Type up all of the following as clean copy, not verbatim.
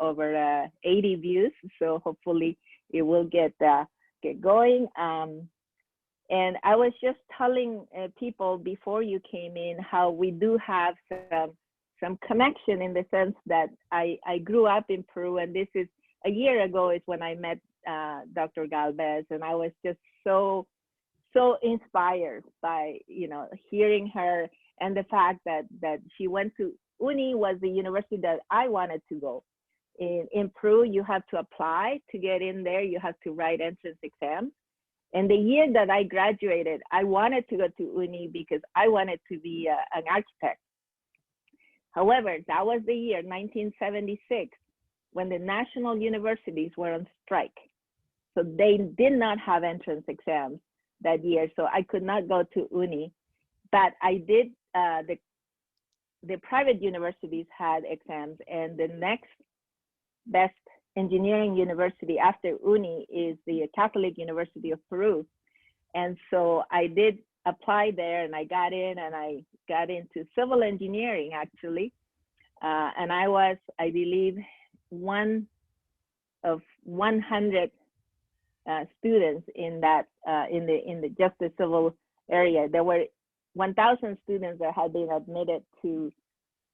over 80 views, so hopefully it will get going. And I was just telling people before you came in how we do have some connection in the sense that I grew up in Peru, and this is a year ago is when I met Dr. Galvez, and I was just so inspired by hearing her, and the fact that she went to UNI was the university that I wanted to go. In Peru, you have to apply to get in there. You have to write entrance exams. And the year that I graduated, I wanted to go to UNI because I wanted to be an architect. However, that was the year 1976 when the national universities were on strike. So they did not have entrance exams that year. So I could not go to UNI, but I did, the private universities had exams, and the next best engineering university after UNI is the Catholic University of Peru. And so I did apply there, and I got in, and I got into civil engineering actually. And I was, I believe, one of 100 students in that, in the just the civil area. There were 1,000 students that had been admitted to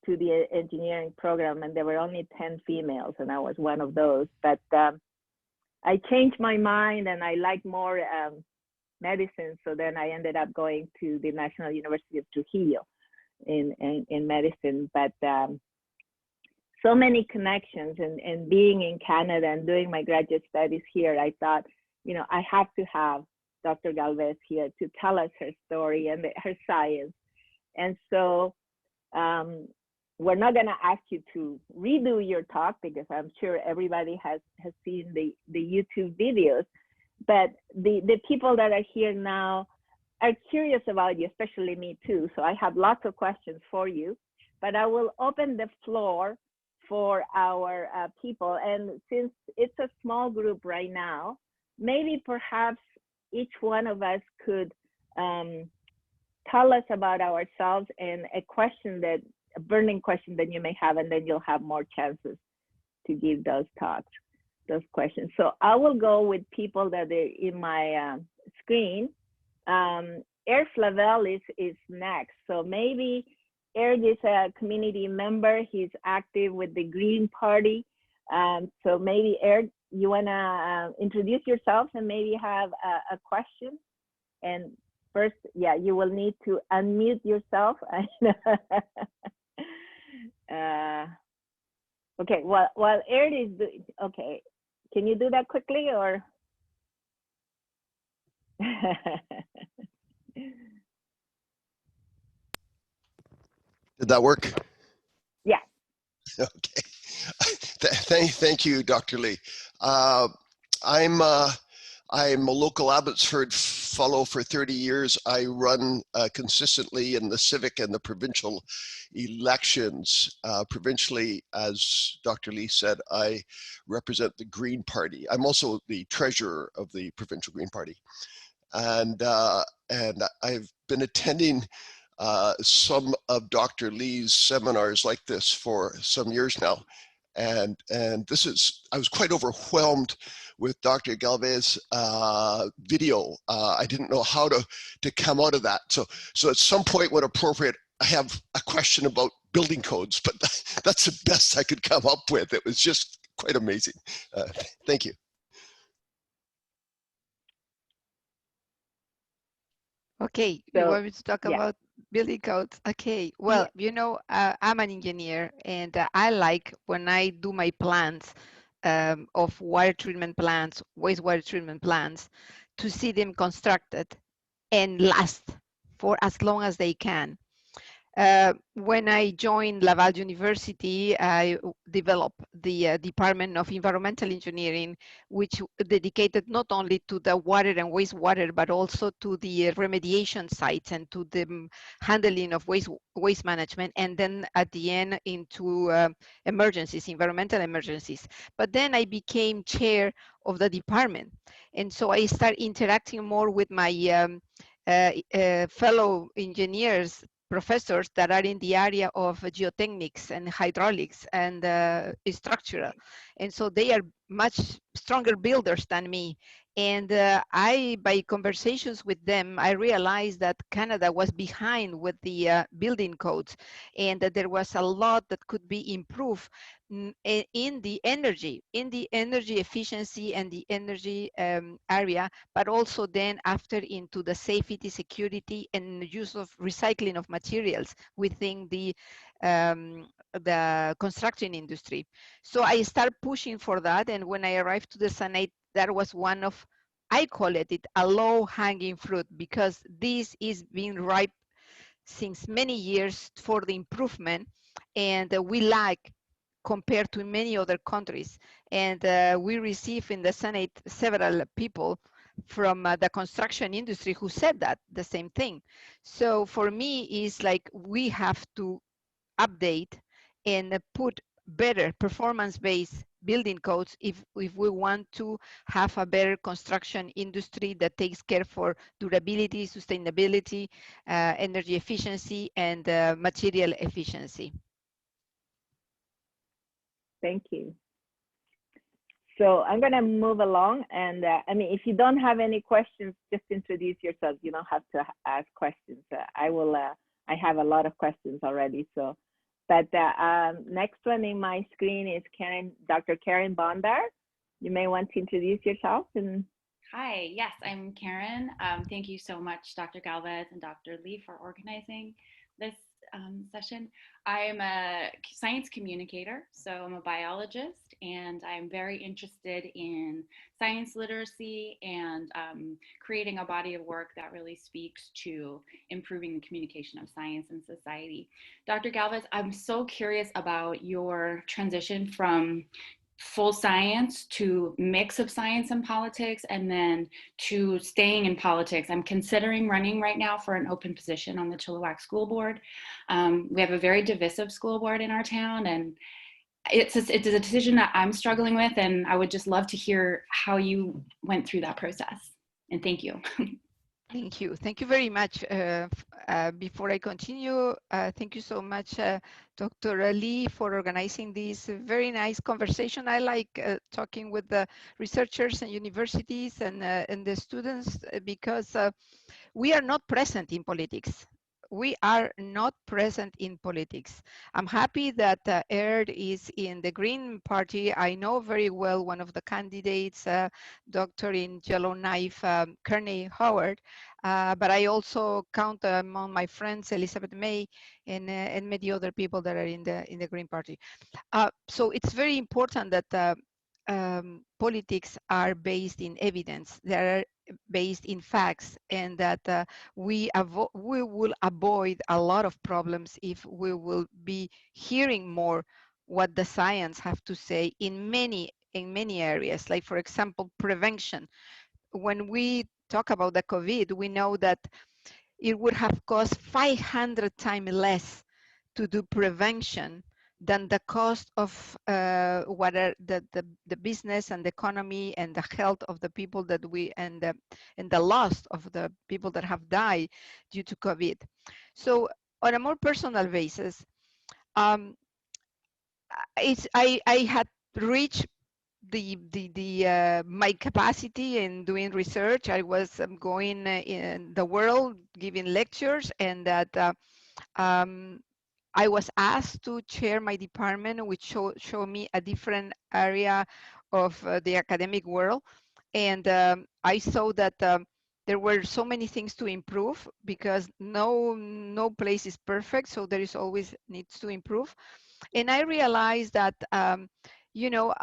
the engineering program, and there were only 10 females, and I was one of those. But I changed my mind, and I liked more medicine, so then I ended up going to the National University of Trujillo in medicine. But so many connections, and being in Canada and doing my graduate studies here, I thought, I have to have Dr. Galvez here to tell us her story and her science. And so we're not going to ask you to redo your talk because I'm sure everybody has seen the YouTube videos, but the people that are here now are curious about you, especially me too. So I have lots of questions for you, but I will open the floor for our people. And since it's a small group right now, maybe perhaps each one of us could tell us about ourselves and a burning question that you may have, and then you'll have more chances to give those talks, those questions. So I will go with people that are in my screen. Eric Flavel is next. So maybe Eric is a community member. He's active with the Green Party. So maybe Eric, you wanna introduce yourself and maybe have a question? And first, yeah, you will need to unmute yourself. Okay, while Eric is doing, okay, can you do that quickly or? Did that work? Yeah. Okay. Thank you, Dr. Lee. I'm a local Abbotsford fellow for 30 years. I run consistently in the civic and the provincial elections. Provincially, as Dr. Lee said, I represent the Green Party. I'm also the treasurer of the Provincial Green Party. And I've been attending some of Dr. Lee's seminars like this for some years now. And this is, I was quite overwhelmed with Dr. Galvez video. I didn't know how to come out of that. So at some point when appropriate, I have a question about building codes, but that's the best I could come up with. It was just quite amazing. Thank you. Okay, you want me to talk about building codes? Okay, well, I'm an engineer, and I like when I do my plans of water treatment plants, wastewater treatment plants, to see them constructed and last for as long as they can. When I joined Laval University, I developed the Department of Environmental Engineering, which dedicated not only to the water and wastewater, but also to the remediation sites and to the handling of waste management, and then at the end into emergencies, environmental emergencies. But then I became chair of the department. And so I started interacting more with my fellow engineers professors that are in the area of geotechnics and hydraulics and structural. And so they are much stronger builders than me. And by conversations with them, I realized that Canada was behind with the building codes, and that there was a lot that could be improved in the energy efficiency and the energy area, but also then after into the safety, security, and use of recycling of materials within the construction industry. So I start pushing for that, and when I arrived to the Senate, that was one of, I call it a low-hanging fruit, because this is being ripe since many years for the improvement, and we lack compared to many other countries. And we receive in the Senate several people from the construction industry who said that the same thing. So for me, it's like we have to update and put better performance-based building codes if we want to have a better construction industry that takes care for durability, sustainability, energy efficiency, and material efficiency. Thank you. So I'm going to move along. And I mean, if you don't have any questions, just introduce yourself. You don't have to ask questions. I have a lot of questions already. So, but next one in my screen is Dr. Karen Bondar. You may want to introduce yourself. And Hi, yes, I'm Karen. Thank you so much, Dr. Galvez and Dr. Lee, for organizing this session. I'm a science communicator, so I'm a biologist, and I'm very interested in science literacy and creating a body of work that really speaks to improving the communication of science and society. Dr. Galvez, I'm so curious about your transition from full science to mix of science and politics, and then to staying in politics. I'm considering running right now for an open position on the Chilliwack School Board. We have a very divisive school board in our town, and it's a decision that I'm struggling with, and I would just love to hear how you went through that process. And thank you. Thank you. Thank you very much. Before I continue, thank you so much, Dr. Lee, for organizing this very nice conversation. I like talking with the researchers and universities and the students, because we are not present in politics. We are not present in politics. I'm happy that Erd is in the Green Party. I know very well one of the candidates, Dr. in Yellowknife, Kearney Howard, but I also count among my friends Elizabeth May and many other people that are in the Green Party. So it's very important that politics are based in evidence. They are based in facts, and that we will avoid a lot of problems if we will be hearing more what the science have to say in many areas. Like, for example, prevention. When we talk about the COVID, we know that it would have cost 500 times less to do prevention than the cost of what are the business and the economy and the health of the people that and the loss of the people that have died due to COVID. So on a more personal basis, I had reached my capacity in doing research. I was going in the world giving lectures, and that um, I was asked to chair my department, which show me a different area of the academic world. And I saw that there were so many things to improve, because no place is perfect, so there is always needs to improve. And I realized that a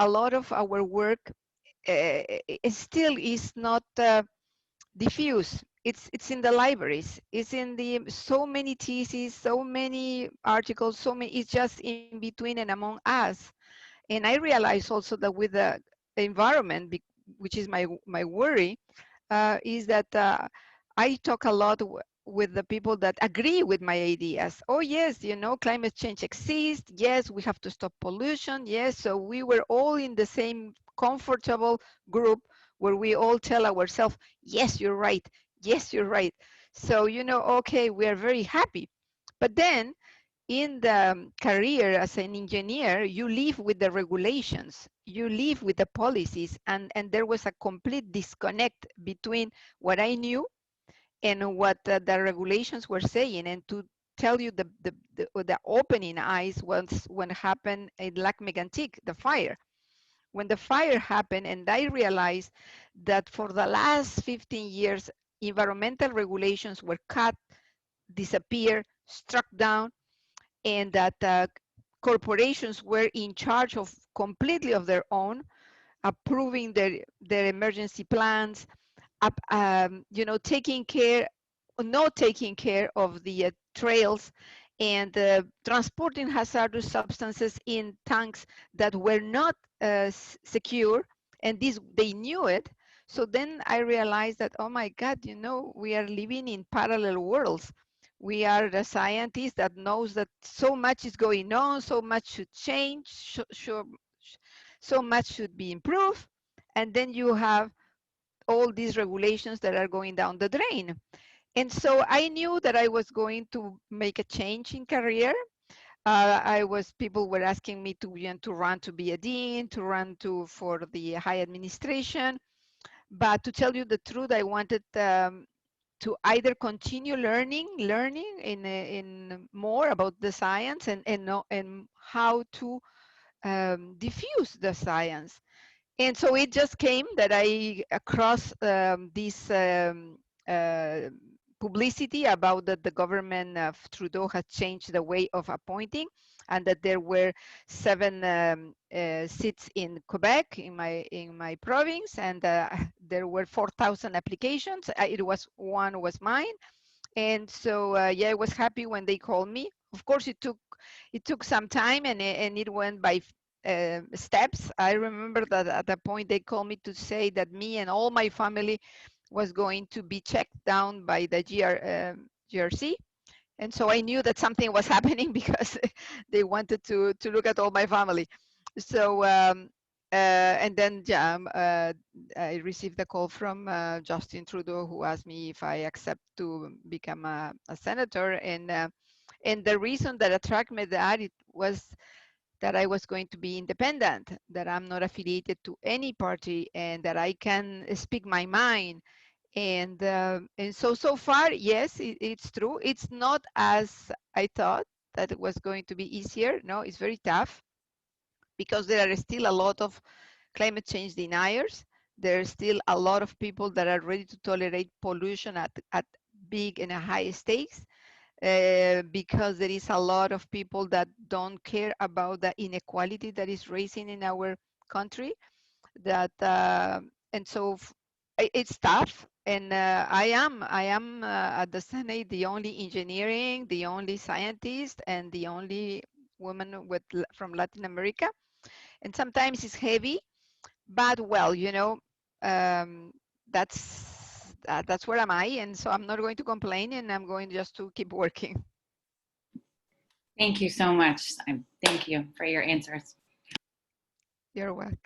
lot of our work still is not diffuse. It's in the libraries. It's in the so many theses, so many articles, so many. It's just in between and among us. And I realize also that with the environment, which is my worry, is that I talk a lot with the people that agree with my ideas. Oh yes, climate change exists. Yes, we have to stop pollution. Yes, so we were all in the same comfortable group where we all tell ourselves, yes, you're right. Yes, you're right. So, okay, we are very happy. But then in the career as an engineer, you live with the regulations, you live with the policies, and there was a complete disconnect between what I knew and what the regulations were saying. And to tell you the opening eyes was when happened in Lac Mégantic, the fire. When the fire happened, and I realized that for the last 15 years, environmental regulations were cut, disappeared, struck down, and that corporations were in charge of completely of their own, approving their emergency plans, taking care, not taking care of the trails, and transporting hazardous substances in tanks that were not secure, and they knew it. So then I realized that, oh my God, we are living in parallel worlds. We are the scientists that knows that so much is going on, so much should change, so much should be improved, and then you have all these regulations that are going down the drain. And so I knew that I was going to make a change in career. People were asking me to run to be a dean, to run for the high administration. But to tell you the truth, I wanted to either continue learning in more about the science and how to diffuse the science. And so it just came that I across this publicity about that the government of Trudeau had changed the way of appointing, and that there were 7 seats in Quebec, in my province, and there were 4,000 applications. One was mine. And so yeah, I was happy when they called me. Of course, it took some time, and it went by steps. I remember that at that point they called me to say that me and all my family was going to be checked down by the GRC. And so I knew that something was happening because they wanted to look at all my family. So and then I received a call from Justin Trudeau, who asked me if I accept to become a senator. And the reason that attracted me that it was that I was going to be independent, that I'm not affiliated to any party, and that I can speak my mind. And so far, yes, it's true. It's not as I thought that it was going to be easier. No, it's very tough because there are still a lot of climate change deniers. There are still a lot of people that are ready to tolerate pollution at big and high stakes. Because there is a lot of people that don't care about the inequality that is rising in our country. And so it's tough. And I am at the Senate the only engineering, the only scientist, and the only woman from Latin America. And sometimes it's heavy, but well, that's where am I, and so I'm not going to complain, and I'm going just to keep working. Thank you so much. Thank you for your answers. You're welcome.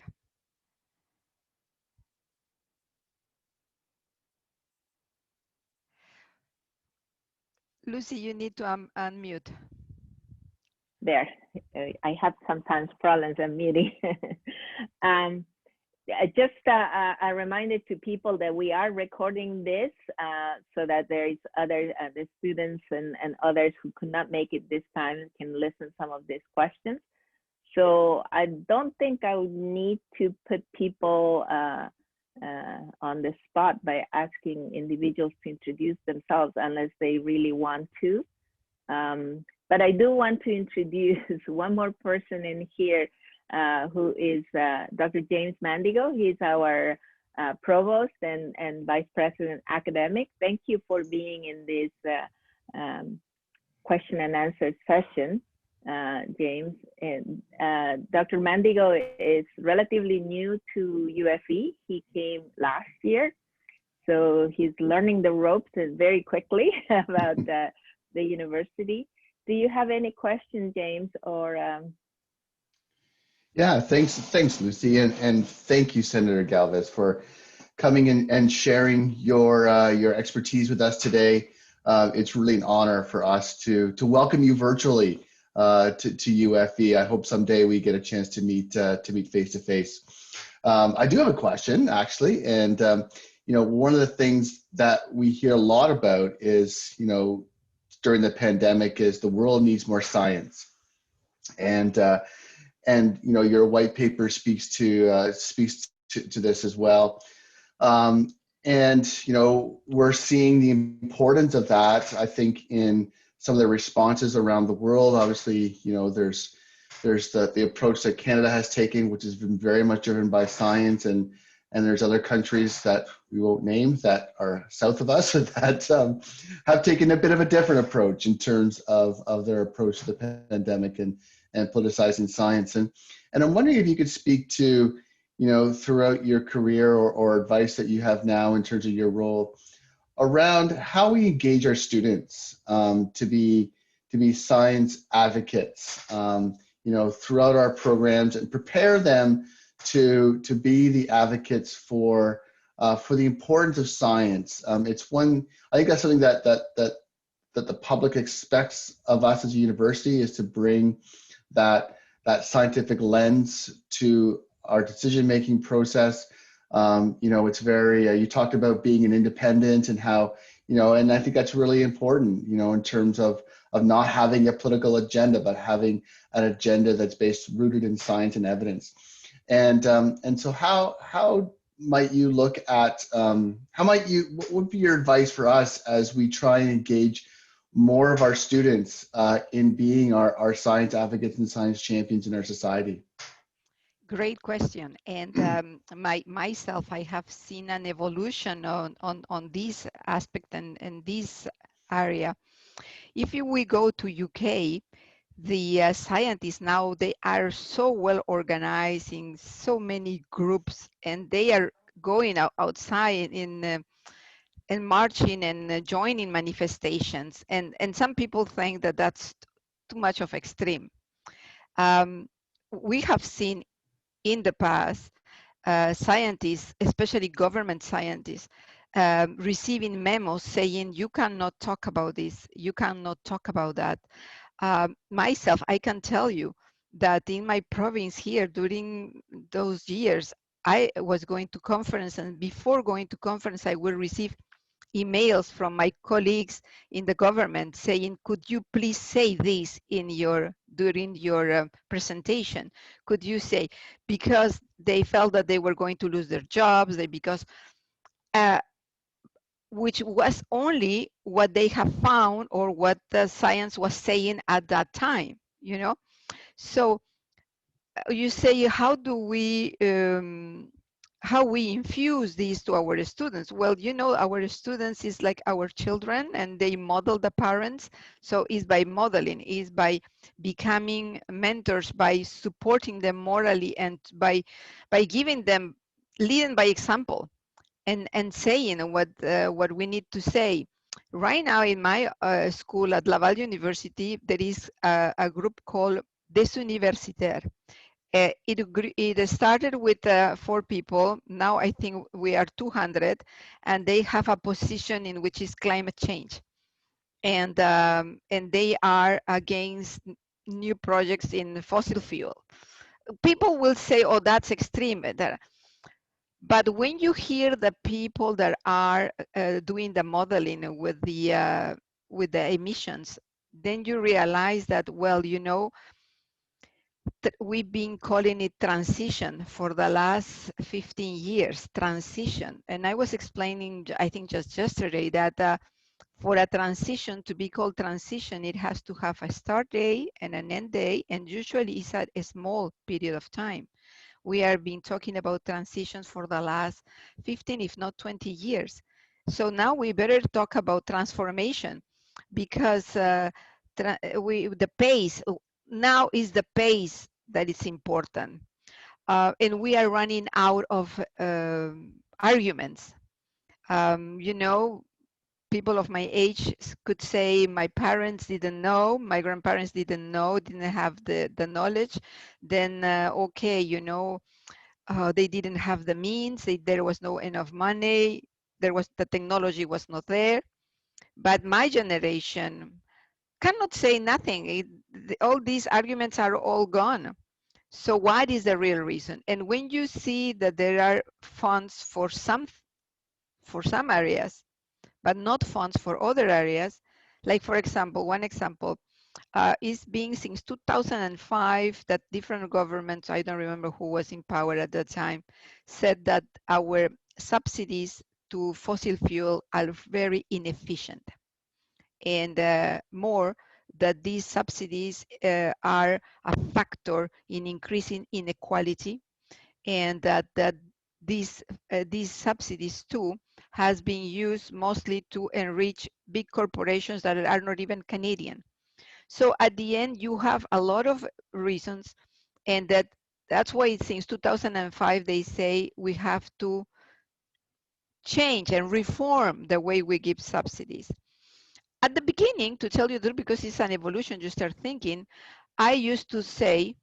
Lucy, you need to unmute. There, I have sometimes problems unmuting. Just a reminder to people that we are recording this so that there is the students and others who could not make it this time can listen some of these questions. So I don't think I would need to put people on the spot by asking individuals to introduce themselves unless they really want to. But I do want to introduce one more person in here who is Dr. James Mandigo. He's our provost and vice president academic. Thank you for being in this question and answer session, James. And Dr. Mandigo is relatively new to UFE. He came last year, so he's learning the ropes very quickly about the university. Do you have any questions, James, or? Yeah, thanks, Lucy, and thank you, Senator Galvez, for coming in and sharing your expertise with us today. it's really an honor for us to welcome you virtually to UFE. I hope someday we get a chance to meet face to face. I do have a question, actually, and one of the things that we hear a lot about is, during the pandemic, is the world needs more science, and your white paper speaks to this as well. And we're seeing the importance of that, I think, in some of the responses around the world. Obviously, there's the approach that Canada has taken, which has been very much driven by science, and there's other countries that we won't name that are south of us that have taken a bit of a different approach in terms of their approach to the pandemic and politicizing science. And I'm wondering if you could speak to, throughout your career or advice that you have now in terms of your role around how we engage our students to be science advocates, throughout our programs, and prepare them to be the advocates for the importance of science. It's one, I think that's something that the public expects of us as a university, is to bring that scientific lens to our decision-making process. It's very, you talked about being an independent and how, and I think that's really important, in terms of not having a political agenda, but having an agenda that's rooted in science and evidence. And so how might you look at, what would be your advice for us as we try and engage more of our students in being our science advocates and science champions in our society? Great question. And myself, I have seen an evolution on this aspect and this area. If we go to UK, the scientists now, they are so well organized in so many groups, and they are going outside in and marching and joining manifestations. And some people think that that's too much of extreme. We have seen in the past scientists, especially government scientists, receiving memos saying, you cannot talk about this, you cannot talk about that. Myself, I can tell you that in my province here, during those years, I was going to conference, and before going to conference, I will receive emails from my colleagues in the government saying, could you please say this during your presentation? Could you say, because they felt that they were going to lose their jobs, which was only what they have found or what the science was saying at that time, So you say, how we infuse these to our students? Well, our students is like our children, and they model the parents. So it's by modeling, is by becoming mentors, by supporting them morally, and by giving them, leading by example, and saying what we need to say. Right now in my school at Laval University, there is a group called Des Universitaires. It started with 4 people. Now I think we are 200, and they have a position in which is climate change, and they are against new projects in fossil fuel. People will say, "Oh, that's extreme." But when you hear the people that are doing the modeling with the emissions, then you realize that, well, we've been calling it transition for the last 15 years, transition. And I was explaining, I think just yesterday, that for a transition to be called transition, it has to have a start day and an end day, and usually it's at a small period of time. We are been talking about transitions for the last 15, if not 20 years. So now we better talk about transformation, because the pace, now is the pace that is important. And we are running out of arguments. People of my age could say, my parents didn't know, my grandparents didn't know, didn't have the knowledge. Then, okay, they didn't have the means, there was no enough money, the technology was not there. But my generation cannot say nothing. All these arguments are all gone. So what is the real reason? And when you see that there are funds for some areas, but not funds for other areas, like for example, one example is being since 2005 that different governments, I don't remember who was in power at that time, said that our subsidies to fossil fuel are very inefficient, and more that these subsidies are a factor in increasing inequality, and that these subsidies too has been used mostly to enrich big corporations that are not even Canadian. So at the end, you have a lot of reasons, and that's why since 2005 they say we have to change and reform the way we give subsidies. At the beginning, to tell you the truth, because it's an evolution, you start thinking, I used to say,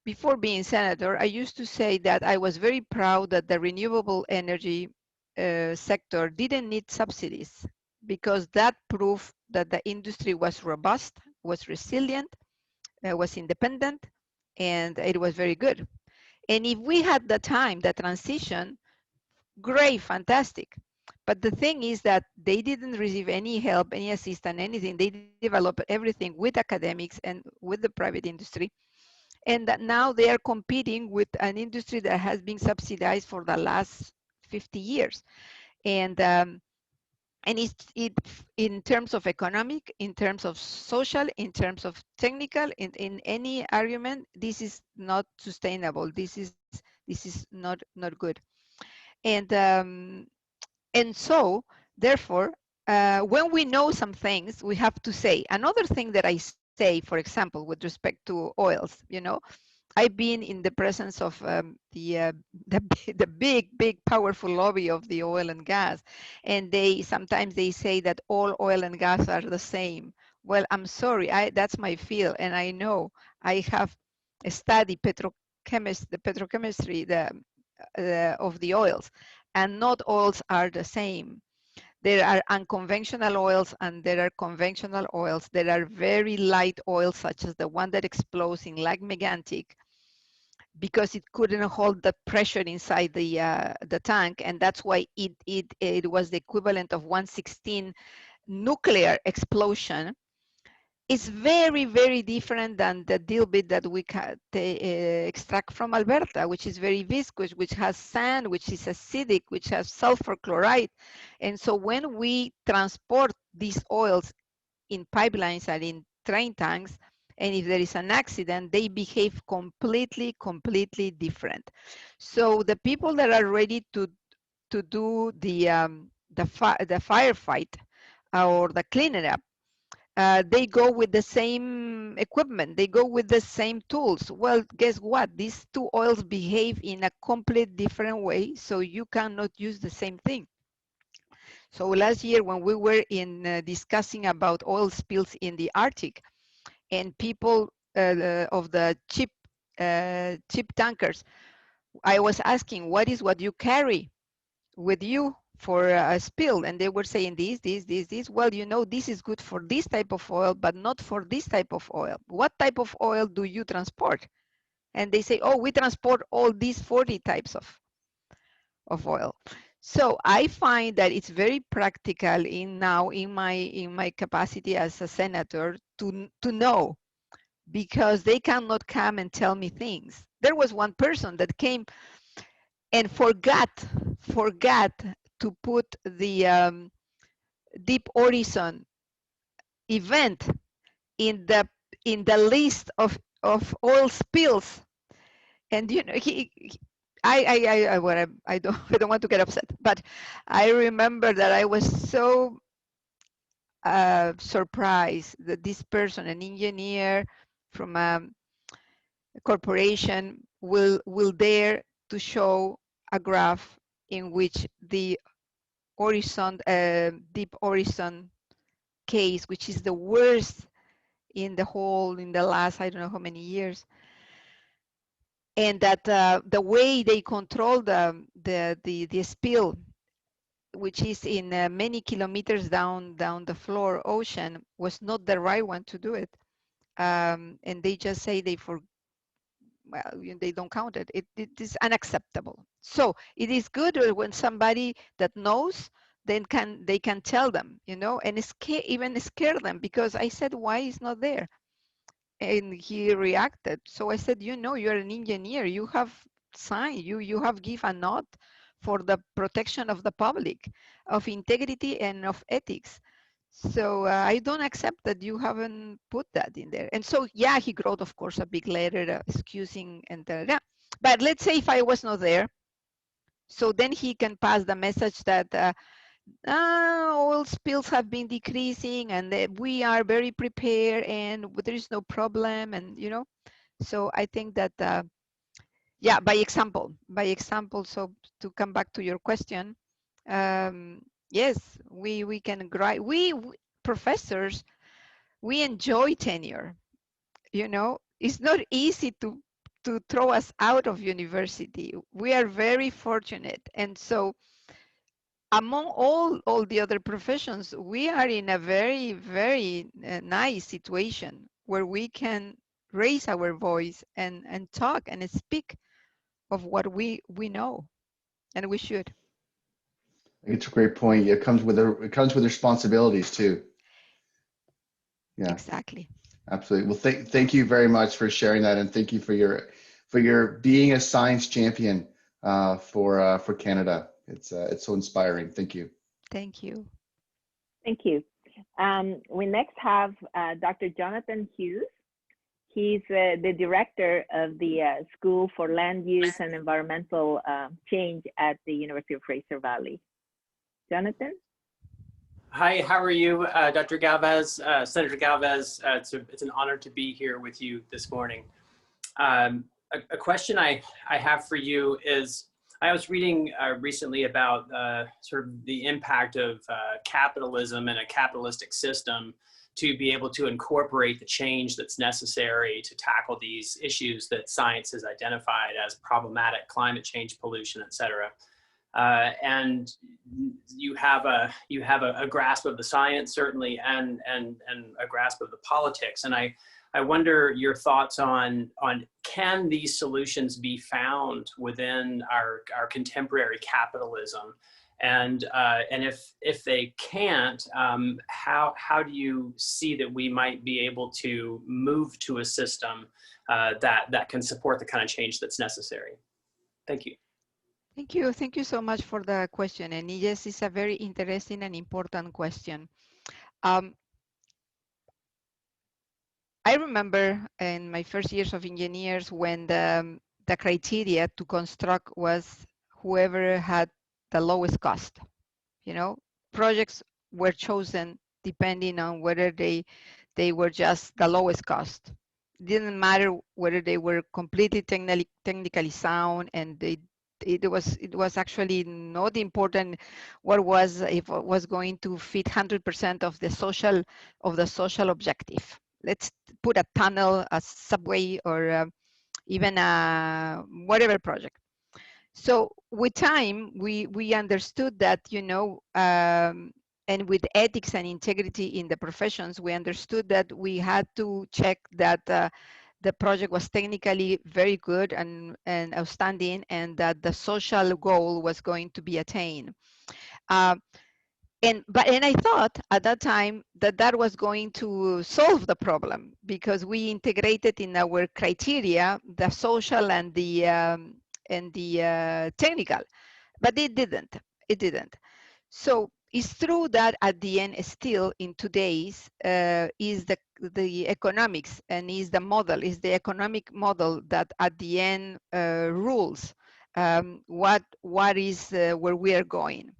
before being senator, I used to say that I was very proud that the renewable energy sector didn't need subsidies, because that proved that the industry was robust, was resilient, was independent, and it was very good. And if we had the time, the transition, great, fantastic. But the thing is that they didn't receive any help, any assistance, anything. They developed everything with academics and with the private industry. And that now they are competing with an industry that has been subsidized for the last 50 years. And it in terms of economic, in terms of social, in terms of technical, in any argument, this is not sustainable. This is not good. And um, and so therefore, when we know some things, we have to say. Another thing that I say, for example, with respect to oils, I've been in the presence of the big powerful lobby of the oil and gas, and they sometimes they say that all oil and gas are the same. Well, I'm sorry, that's my field, and I know. I have studied the petrochemistry, of the oils, and not oils are the same. There are unconventional oils and there are conventional oils. There are very light oils, such as the one that explodes in Lake Megantic, because it couldn't hold the pressure inside the tank, and that's why it was the equivalent of 116 nuclear explosion. It's very different than the dilbit that we extract from Alberta, which is very viscous, which has sand, which is acidic, which has sulfur chloride. And so when we transport these oils in pipelines and in train tanks, and if there is an accident, they behave completely different. So the people that are ready to do the firefight or the cleanup, they go with the same equipment, they go with the same tools. Well, guess what? These two oils behave in a complete different way, so you cannot use the same thing. So last year when we were in discussing about oil spills in the Arctic, and people of the cheap tankers, I was asking, what is what you carry with you for a spill? And they were saying this. Well, this is good for this type of oil, but not for this type of oil. What type of oil do you transport? And they say, oh, we transport all these 40 types of oil. So I find that it's very practical in my capacity as a senator to know, because they cannot come and tell me things. There was one person that came and forgot to put the Deep Horizon event in the list of oil spills. And I don't I don't want to get upset, but I remember that I was so surprised that this person, an engineer from a corporation, will dare to show a graph in which the Deep Horizon case, which is the worst in the last, I don't know how many years, and that the way they control the spill which is in many kilometers down the floor ocean, was not the right one to do it. And they just say well, they don't count it. It is unacceptable. So it is good when somebody that knows, then they can tell them, and even scare them, because I said, why is not there? And he reacted. So I said, you're an engineer. You have signed. You have give a nod for the protection of the public, of integrity and of ethics. So I don't accept that you haven't put that in there. And so, yeah, he wrote, of course, a big letter excusing and but let's say if I was not there, so then he can pass the message that oil spills have been decreasing and that we are very prepared and there is no problem. And, so I think that, yeah, by example. So to come back to your question, yes, we can we professors, we enjoy tenure. It's not easy to throw us out of university. We are very fortunate. And so among all the other professions, we are in a very, very nice situation where we can raise our voice and talk and speak of what we know, and we should. It's a great point. It comes with responsibilities too. Yeah, exactly. Absolutely. Well, thank you very much for sharing that, and thank you for your being a science champion for Canada. It's so inspiring. Thank you. Thank you. Thank you. We next have Dr. Jonathan Hughes. He's the director of the School for Land Use and Environmental Change at the University of Fraser Valley. Jonathan? Hi, how are you, Dr. Galvez, Senator Galvez? It's an honor to be here with you this morning. A question I have for you is, I was reading recently about sort of the impact of capitalism and a capitalistic system to be able to incorporate the change that's necessary to tackle these issues that science has identified as problematic: climate change, pollution, et cetera. And you have a grasp of the science, certainly, and a grasp of the politics. And I wonder your thoughts on can these solutions be found within our contemporary capitalism, and if they can't, how do you see that we might be able to move to a system that can support the kind of change that's necessary? Thank you. Thank you so much for the question. And yes, it's a very interesting and important question. I remember in my first years of engineers when the criteria to construct was whoever had the lowest cost. Projects were chosen depending on whether they were just the lowest cost. It didn't matter whether they were completely technically sound, and it was actually not important what was, if it was going to fit 100% of the social objective. Let's put a tunnel, a subway, or even a whatever project. So with time, we understood that, and with ethics and integrity in the professions, we understood that we had to check that the project was technically very good and outstanding, and that the social goal was going to be attained. And I thought at that time that was going to solve the problem, because we integrated in our criteria the social and the technical, but it didn't. So it's true that at the end, still in today's is the economics, and is the economic model that at the end rules what is where we are going.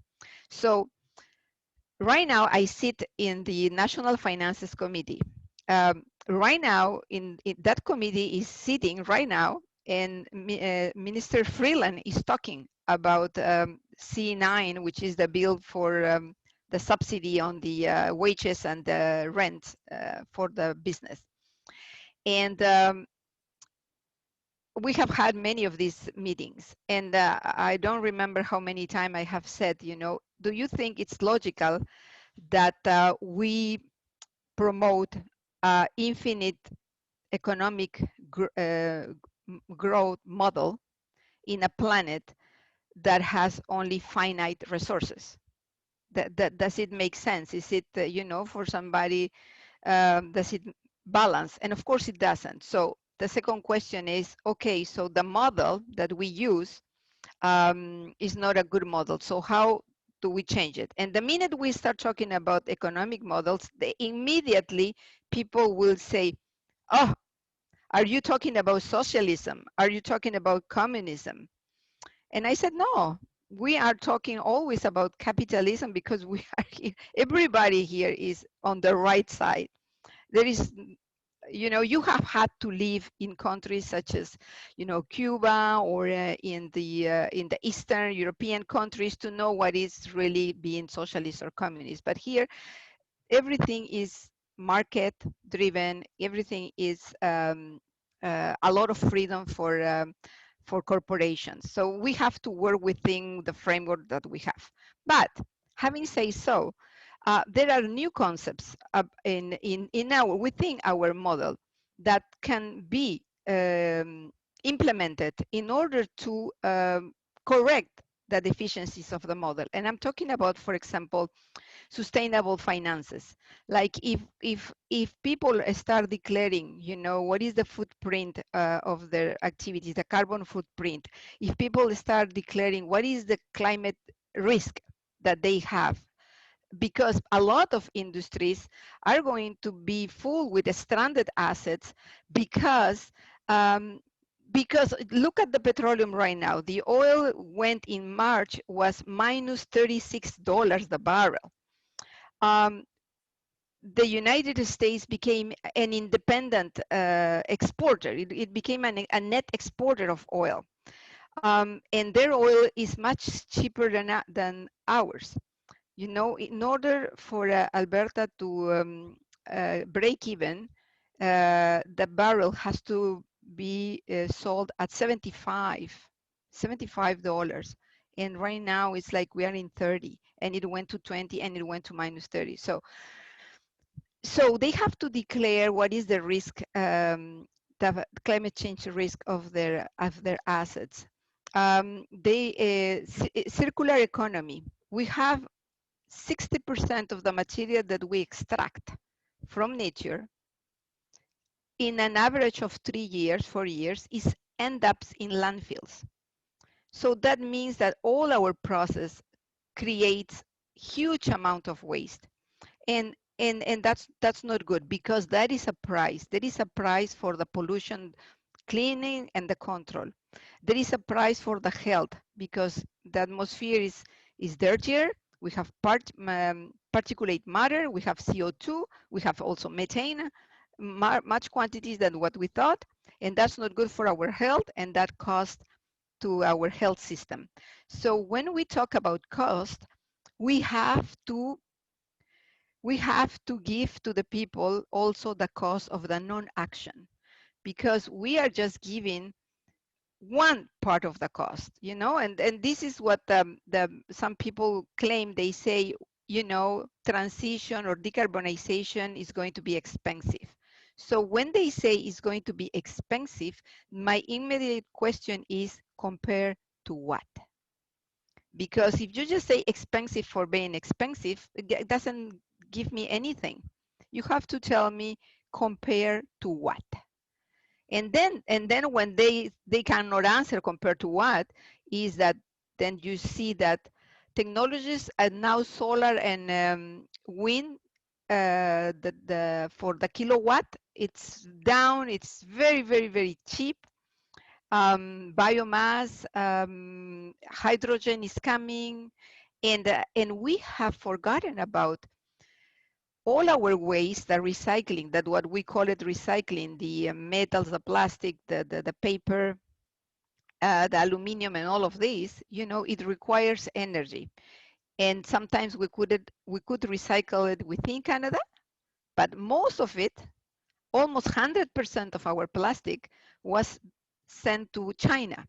So right now, I sit in the National Finances Committee. Right now, in that committee is sitting right now, and Minister Freeland is talking about C9, which is the bill for the subsidy on the wages and the rent for the business. And we have had many of these meetings, and I don't remember how many times I have said, do you think it's logical that we promote infinite economic growth model in a planet that has only finite resources? Does it make sense? Is it, you know, for somebody, does it balance? And of course it doesn't. So the second question is, okay, so the model that we use is not a good model. So how do we change it? And the minute we start talking about economic models, immediately people will say, oh, are you talking about socialism? Are you talking about communism? And I said, no, we are talking always about capitalism because we are here. Everybody here is on the right side. There is, you know, you have had to live in countries such as, you know, Cuba or in the Eastern European countries to know what is really being socialist or communist. But here, everything is market driven. Everything is a lot of freedom for corporations. So we have to work within the framework that we have. But having said so, there are new concepts within our model that can be implemented in order to correct the deficiencies of the model. And I'm talking about, for example, sustainable finances. Like if people start declaring, you know, what is the footprint of their activities, the carbon footprint. If people start declaring what is the climate risk that they have, because a lot of industries are going to be full with stranded assets because look at the petroleum right now. The oil went in March was minus $36 the barrel. The United States became an independent exporter. It became a net exporter of oil. And their oil is much cheaper than ours. You know, in order for Alberta to break even, the barrel has to be sold at $75. And right now it's like we are in 30, and it went to 20, and it went to minus 30. So they have to declare what is the risk, the climate change risk of their assets. Circular economy. We have 60% of the material that we extract from nature in an average of 3 years, 4 years, end up in landfills. So that means that all our process creates huge amount of waste. And that's not good, because that is a price. There is a price for the pollution cleaning and the control. There is a price for the health, because the atmosphere is dirtier. We have particulate matter, we have CO2, we have also methane, much quantities than what we thought, and that's not good for our health, and that cost to our health system. So when we talk about cost, we have to give to the people also the cost of the non-action, because we are just giving one part of the cost, you know, and this is what some people claim. They say, you know, transition or decarbonization is going to be expensive. So when they say it's going to be expensive, my immediate question is, compare to what? Because if you just say expensive for being expensive, it doesn't give me anything. You have to tell me compare to what. And then when they cannot answer compared to what, is that then you see that technologies are now solar and wind, for the kilowatt, it's down, it's very, very, very cheap. Biomass, hydrogen is coming, and we have forgotten about all our waste, the recycling, that what we call it recycling, the metals, the plastic, the paper, the aluminum, and all of these, you know, it requires energy. And sometimes we could recycle it within Canada, but most of it, almost 100% of our plastic was sent to China.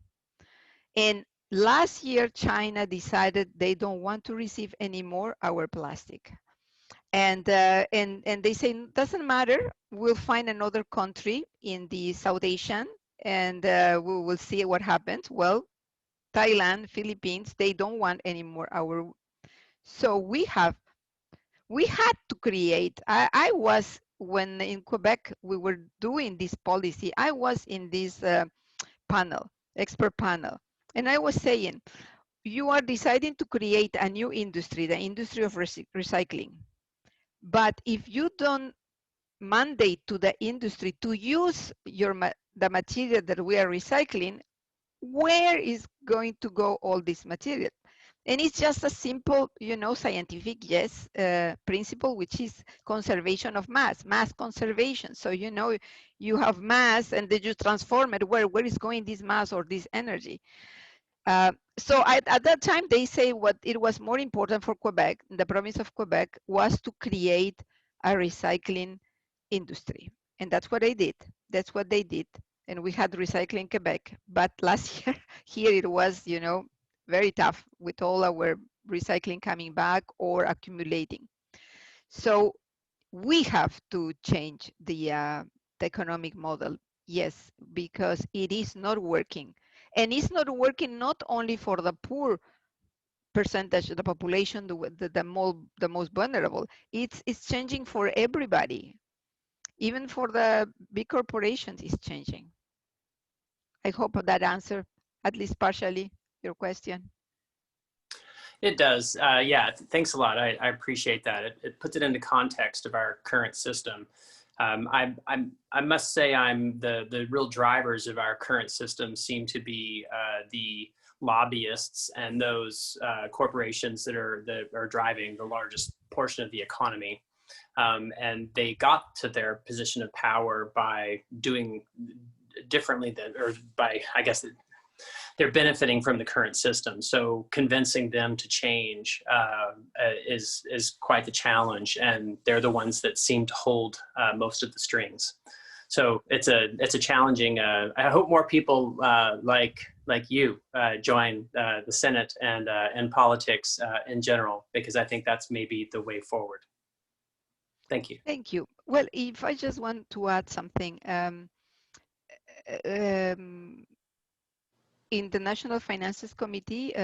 And last year, China decided they don't want to receive anymore our plastic. And they say, doesn't matter, we'll find another country in the South Asian, and we will see what happens. Well, Thailand, Philippines, they don't want anymore our. So we had to create. I was, when in Quebec we were doing this policy, I was in this expert panel, and I was saying, you are deciding to create a new industry, the industry of recycling. But if you don't mandate to the industry to use the material that we are recycling, where is going to go all this material? And it's just a simple, scientific, yes, principle, which is conservation of mass conservation. So, you have mass and then you transform it. Where is going this mass or this energy? So at that time, they say what it was more important for Quebec, the province of Quebec, was to create a recycling industry. And that's what they did. That's what they did. And we had Recycling Quebec. But last year, here it was, very tough with all our recycling coming back or accumulating. So we have to change the economic model, yes, because it is not working. And it's not working not only for the poor percentage of the population, the most vulnerable. It's changing for everybody. Even for the big corporations, it's changing. I hope that answered, at least partially, your question. It does. Yeah, thanks a lot. I appreciate that. It puts it into context of our current system. I must say the real drivers of our current system seem to be the lobbyists and those corporations that are driving the largest portion of the economy. And they got to their position of power by doing differently than, or by, I guess, they're benefiting from the current system. So convincing them to change is quite the challenge, and they're the ones that seem to hold most of the strings. So it's a challenging. I hope more people like you join the Senate and politics in general, because I think that's maybe the way forward. Thank you. Thank you. Well, if I just want to add something. In the National Finances Committee,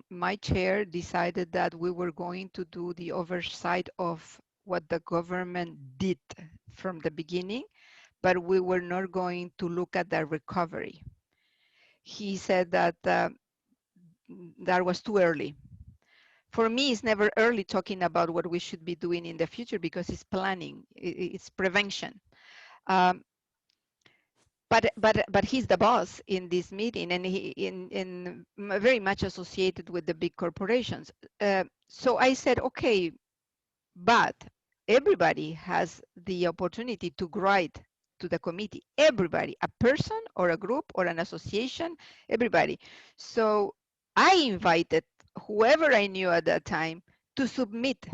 my chair decided that we were going to do the oversight of what the government did from the beginning, but we were not going to look at the recovery. He said that that was too early. For me, it's never early talking about what we should be doing in the future, because it's planning, it's prevention. But he's the boss in this meeting, and he in very much associated with the big corporations. So I said, okay, but everybody has the opportunity to write to the committee. Everybody, a person or a group or an association, everybody. So I invited whoever I knew at that time to submit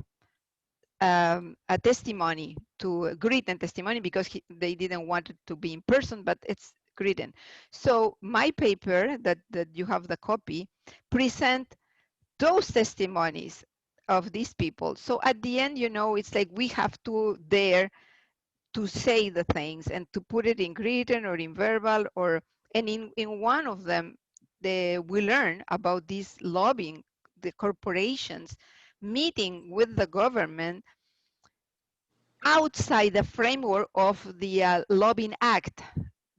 a testimony, to a written testimony, because they didn't want it to be in person, but it's written. So my paper that you have the copy present those testimonies of these people. So at the end, it's like we have to dare to say the things and to put it in written or in verbal, and in one of them, we learn about this lobbying, the corporations meeting with the government outside the framework of the Lobbying Act,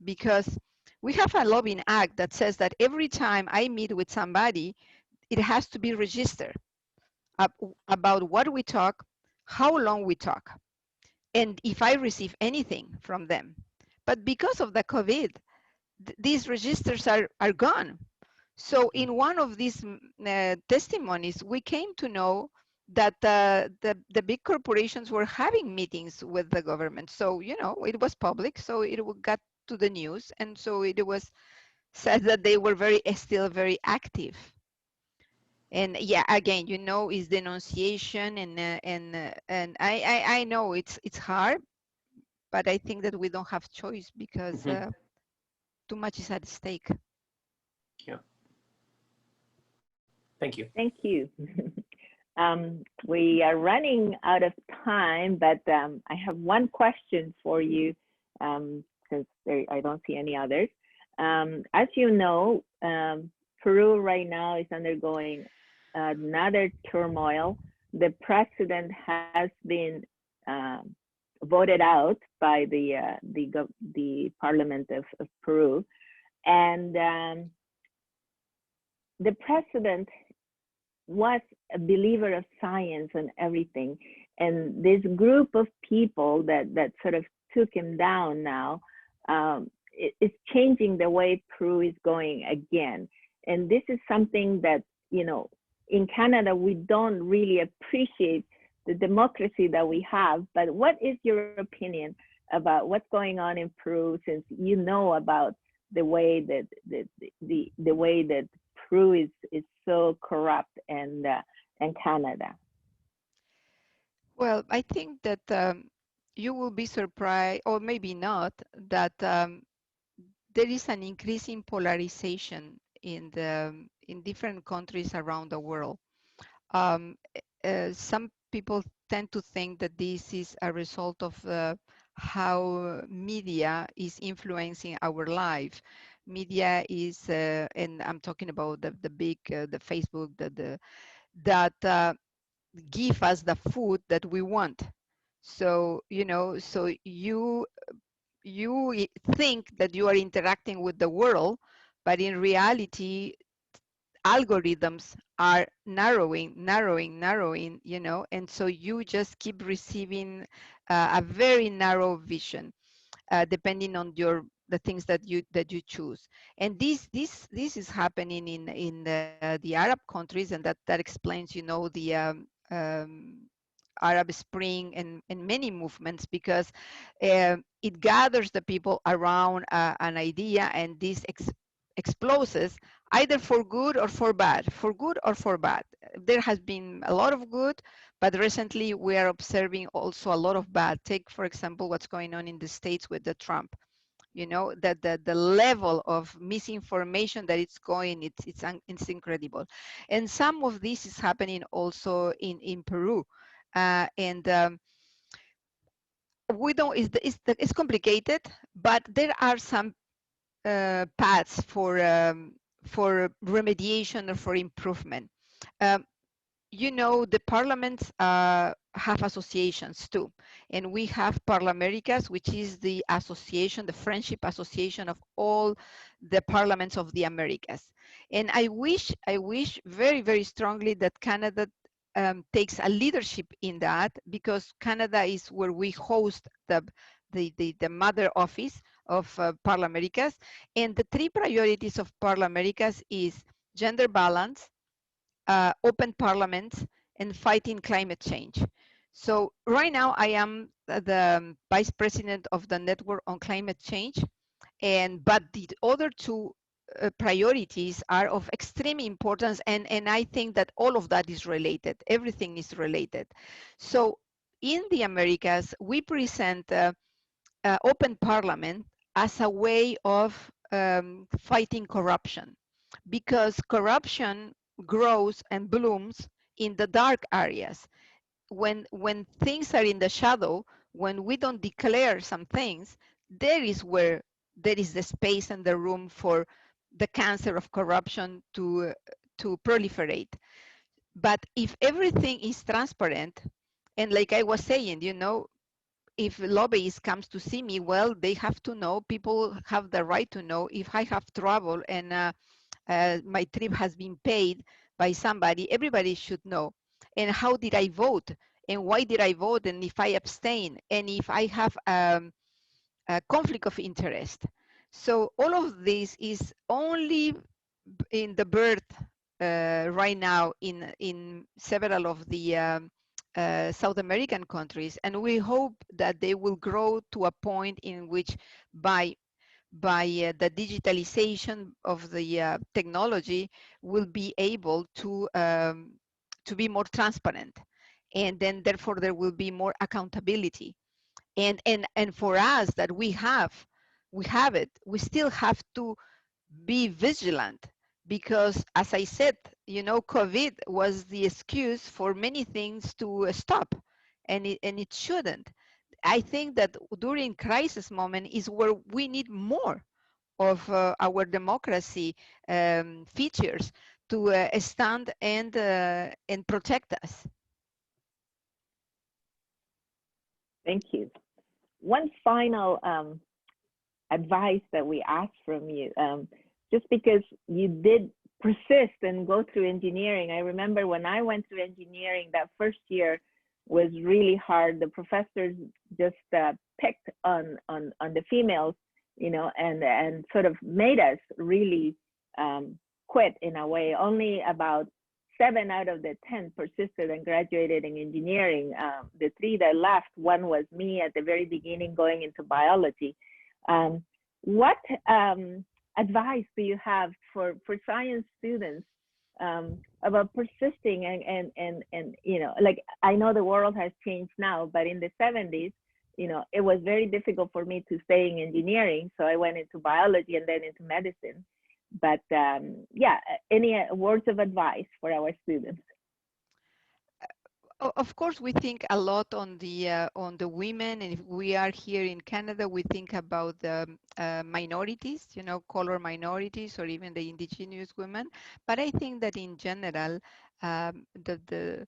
because we have a Lobbying Act that says that every time I meet with somebody, it has to be registered about what we talk, how long we talk, and if I receive anything from them. But because of the COVID, these registers are gone. So in one of these testimonies, we came to know that the big corporations were having meetings with the government. So, it was public, so it got to the news. And so it was said that they were still very active. And yeah, again, is denunciation, and I know it's hard, but I think that we don't have choice, because too much is at stake. Yeah. Thank you. Thank you. We are running out of time, but I have one question for you, since I don't see any others. As you know, Peru right now is undergoing another turmoil. The president has been voted out by the Parliament of Peru, and the president was a believer of science and everything, and this group of people that sort of took him down now, it's changing the way Peru is going again. And this is something that, you know, in Canada we don't really appreciate the democracy that we have. But what is your opinion about what's going on in Peru, since you know about the way that the way that Peru is so corrupt, and Canada? Well, I think that you will be surprised, or maybe not, that there is an increasing polarization in different countries around the world. Some people tend to think that this is a result of how media is influencing our life. Media is, and I'm talking about the big, the Facebook, that give us the food that we want. So, you know, so you think that you are interacting with the world, but in reality, algorithms are narrowing, you know, and so you just keep receiving a very narrow vision, depending on the things that you choose. And this is happening in the Arab countries, and that explains, you know, the Arab Spring and many movements, because it gathers the people around an idea, and this explodes either for good or for bad, for good or for bad. There has been a lot of good, but recently we are observing also a lot of bad. Take, for example, what's going on in the States with the Trump. You know, that the level of misinformation that it's going, it's incredible. And some of this is happening also in Peru. And we don't, it's complicated, but there are some paths for remediation or for improvement. Um, you know, the parliaments have associations too. And we have Parlaméricas, which is the association, the friendship association of all the parliaments of the Americas. And I wish very, very strongly that Canada takes a leadership in that, because Canada is where we host the mother office of Parlaméricas. And the three priorities of Parlaméricas is gender balance, open parliaments, and fighting climate change. So right now I am the vice president of the Network on Climate Change, but the other two priorities are of extreme importance, and I think that all of that is related. Everything is related. So in the Americas, we present open parliament as a way of fighting corruption, because corruption grows and blooms in the dark areas. When things are in the shadow, when we don't declare some things, there is where there is the space and the room for the cancer of corruption to proliferate. But if everything is transparent, and like I was saying, you know, if lobbyists comes to see me, well, they have to know, people have the right to know if I have trouble and my trip has been paid by somebody. Everybody should know. And how did I vote? And why did I vote? And if I abstain? And if I have a conflict of interest? So all of this is only in the birth right now in several of the South American countries, and we hope that they will grow to a point in which by the digitalization of the technology will be able to be more transparent, and then therefore there will be more accountability. And for us that we have it, we still have to be vigilant, because as I said, COVID was the excuse for many things to stop, and it shouldn't. I think that during crisis moment is where we need more of our democracy features to stand and protect us. Thank you. One final advice that we ask from you, just because you did persist and go through engineering. I remember when I went through engineering, that first year was really hard. The professors just picked on the females, and sort of made us really quit in a way. Only about 7 out of the 10 persisted and graduated in engineering. The 3 that left, one was me at the very beginning going into biology. What advice do you have for science students about persisting and like, I know the world has changed now, but in the 70s, it was very difficult for me to stay in engineering. So I went into biology and then into medicine. But yeah, any words of advice for our students? Of course, we think a lot on the women, and if we are here in Canada, we think about the minorities, color minorities, or even the indigenous women. But I think that in general, the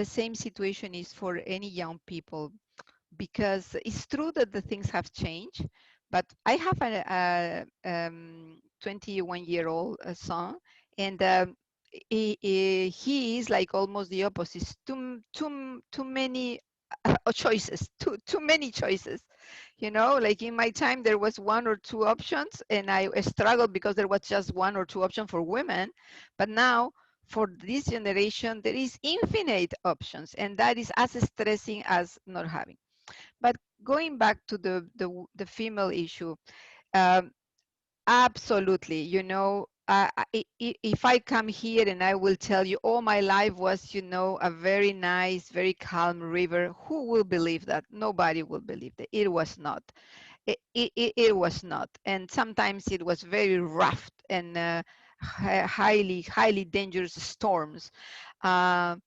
same situation is for any young people, because it's true that the things have changed. But I have a 21-year-old son, and he is like almost the opposite. Too many choices, too many choices. Like in my time, there was 1 or 2 options, and I struggled because there was just 1 or 2 options for women. But now, for this generation, there is infinite options, and that is as stressing as not having. But going back to the female issue, um, absolutely. If I come here and I will tell you, oh, my life was, a very nice, very calm river, who will believe that? Nobody will believe that. It was not. It was not. And sometimes it was very rough and highly, highly dangerous storms. But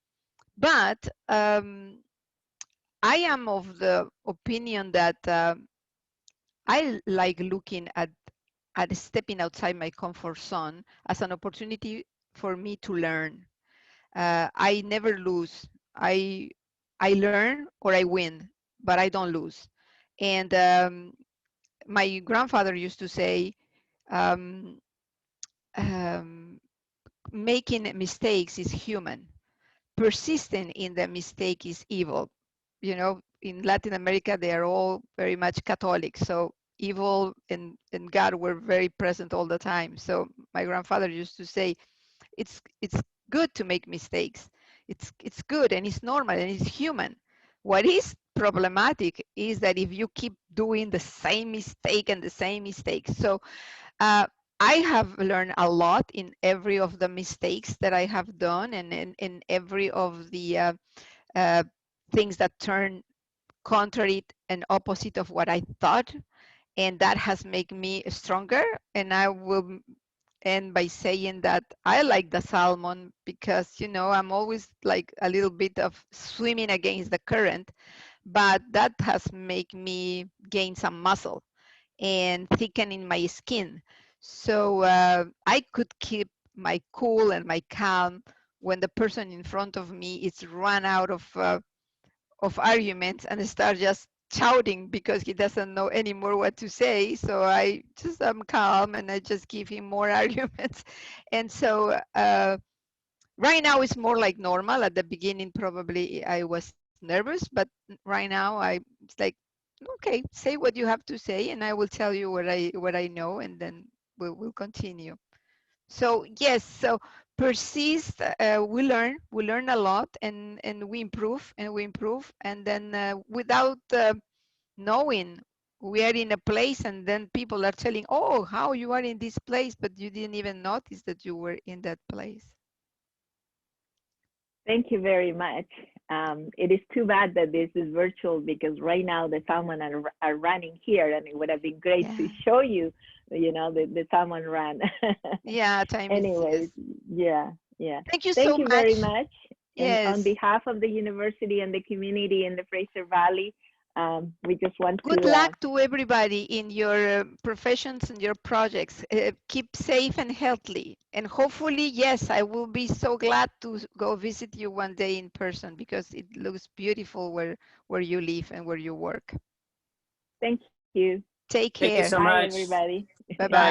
I am of the opinion that I like looking at stepping outside my comfort zone as an opportunity for me to learn. I never lose. I learn or I win, but I don't lose. And my grandfather used to say, um, um, making mistakes is human. Persisting in the mistake is evil. In Latin America, they are all very much Catholic. So evil and God were very present all the time. So my grandfather used to say, it's good to make mistakes. It's good and it's normal and it's human. What is problematic is that if you keep doing the same mistake and the same mistake. So uh, I have learned a lot in every of the mistakes that I have done, and in every of the uh, things that turn contrary and opposite of what I thought, and that has made me stronger. And I will end by saying that I like the salmon because I'm always like a little bit of swimming against the current, but that has made me gain some muscle and thickening my skin. So I could keep my cool and my calm when the person in front of me is run out of arguments and start just shouting because he doesn't know anymore what to say. So I just am calm and I just give him more arguments. And so right now it's more like normal. At the beginning, probably I was nervous, but right now it's like, okay, say what you have to say, and I will tell you what I know, and then we'll continue. So yes, so persist. We learn a lot, and we improve, and then without knowing, we are in a place, and then people are telling, oh, how you are in this place, but you didn't even notice that you were in that place. Thank you very much. It is too bad that this is virtual because right now the salmon are running here, and it would have been great to show you, the salmon run. Yeah, time Anyways, is. yeah. Thank you Thank so you much. very much. Yes. And on behalf of the university and the community in the Fraser Valley, we just want Good to luck to everybody in your professions and your projects. Keep safe and healthy. And hopefully, yes, I will be so glad to go visit you one day in person because it looks beautiful where you live and where you work. thank you. Take care. Thank you so Bye, much. everybody. Bye-bye.